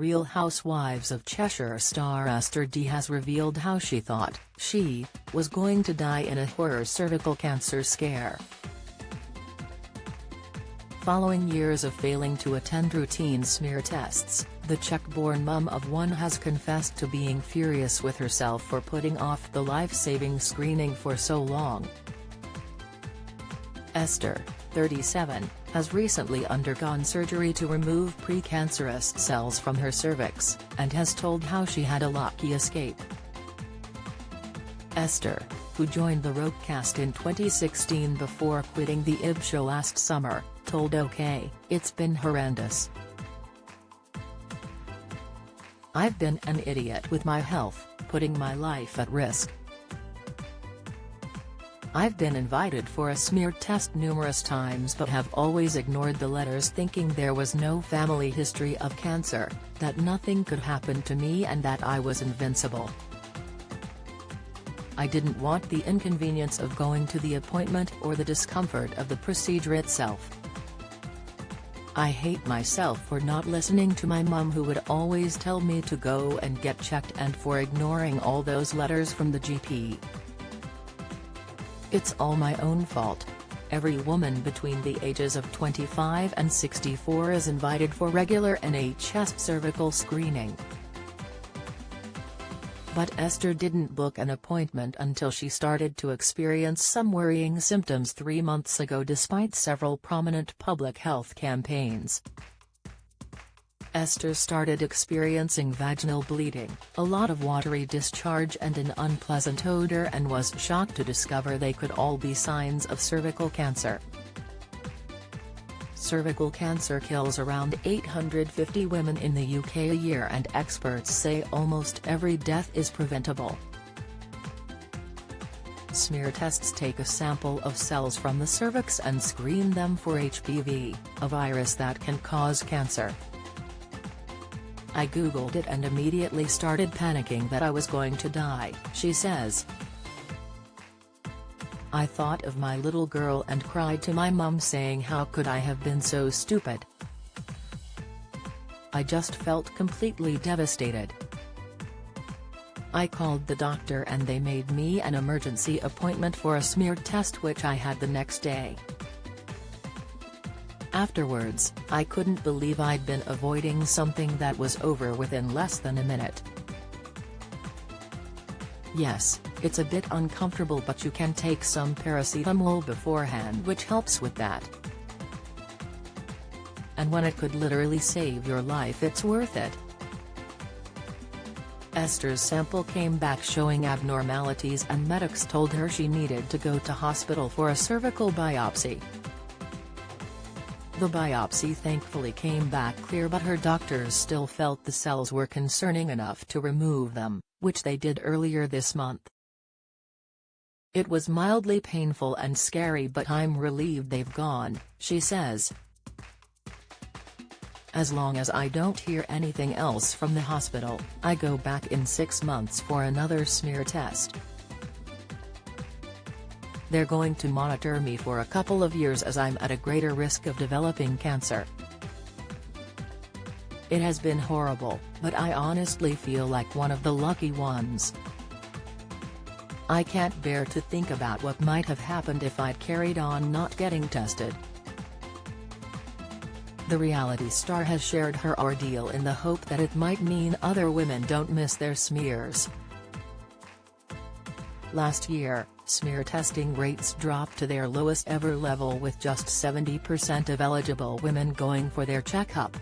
Real Housewives of Cheshire star Ester Dee has revealed how she thought she was going to die in a horror cervical cancer scare. Following years of failing to attend routine smear tests, the Czech-born mum of one has confessed to being furious with herself for putting off the life-saving screening for so long. Ester, 37, has recently undergone surgery to remove precancerous cells from her cervix, and has told how she had a lucky escape. Ester, who joined the Roke cast in 2016 before quitting the IB show last summer, told OK, "It's been horrendous. I've been an idiot with my health, putting my life at risk. I've been invited for a smear test numerous times but have always ignored the letters, thinking there was no family history of cancer, that nothing could happen to me and that I was invincible. I didn't want the inconvenience of going to the appointment or the discomfort of the procedure itself. I hate myself for not listening to my mum, who would always tell me to go and get checked, and for ignoring all those letters from the GP. It's all my own fault. Every woman between the ages of 25 and 64 is invited for regular NHS cervical screening." But Ester didn't book an appointment until she started to experience some worrying symptoms 3 months ago, despite several prominent public health campaigns. Ester started experiencing vaginal bleeding, a lot of watery discharge and an unpleasant odor, and was shocked to discover they could all be signs of cervical cancer. Cervical cancer kills around 850 women in the UK a year, and experts say almost every death is preventable. Smear tests take a sample of cells from the cervix and screen them for HPV, a virus that can cause cancer. I googled it and immediately started panicking that I was going to die, she says. I thought of my little girl and cried to my mum, saying how could I have been so stupid. I just felt completely devastated. I called the doctor and they made me an emergency appointment for a smear test, which I had the next day. Afterwards, I couldn't believe I'd been avoiding something that was over within less than a minute. Yes, it's a bit uncomfortable, but you can take some paracetamol beforehand, which helps with that. And when it could literally save your life, it's worth it." Ester's sample came back showing abnormalities, and medics told her she needed to go to hospital for a cervical biopsy. The biopsy thankfully came back clear, but her doctors still felt the cells were concerning enough to remove them, which they did earlier this month. "It was mildly painful and scary, but I'm relieved they've gone," she says. "As long as I don't hear anything else from the hospital, I go back in 6 months for another smear test. They're going to monitor me for a couple of years as I'm at a greater risk of developing cancer. It has been horrible, but I honestly feel like one of the lucky ones. I can't bear to think about what might have happened if I'd carried on not getting tested." The reality star has shared her ordeal in the hope that it might mean other women don't miss their smears. Last year, smear testing rates dropped to their lowest ever level, with just 70% of eligible women going for their checkup.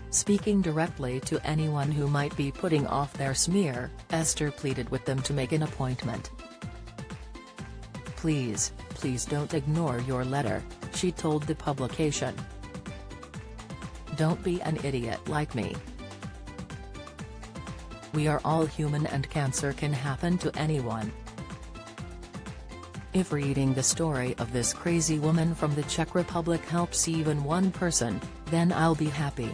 Speaking directly to anyone who might be putting off their smear, Ester pleaded with them to make an appointment. Please don't ignore your letter," she told the publication. "Don't be an idiot like me. We are all human and cancer can happen to anyone. If reading the story of this crazy woman from the Czech Republic helps even one person, then I'll be happy.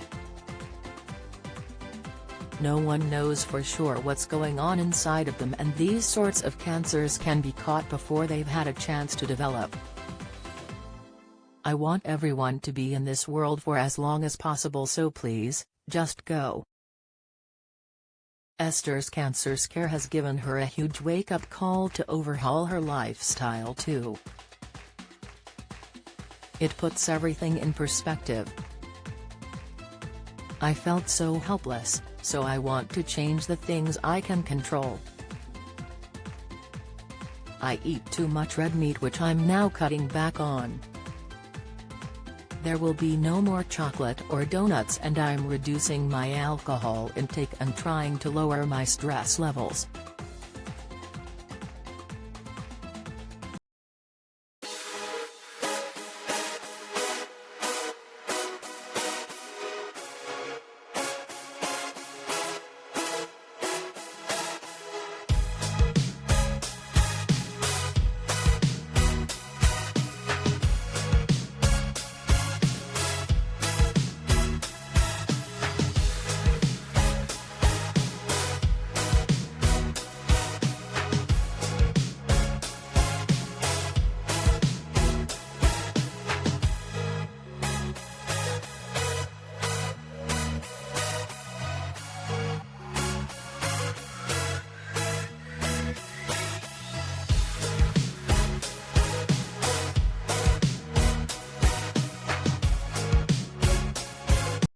No one knows for sure what's going on inside of them, and these sorts of cancers can be caught before they've had a chance to develop. I want everyone to be in this world for as long as possible, so please, just go. Ester's cancer scare has given her a huge wake-up call to overhaul her lifestyle too. It puts everything in perspective. I felt so helpless, so I want to change the things I can control. I eat too much red meat, which I'm now cutting back on. There will be no more chocolate or donuts, and I'm reducing my alcohol intake and trying to lower my stress levels.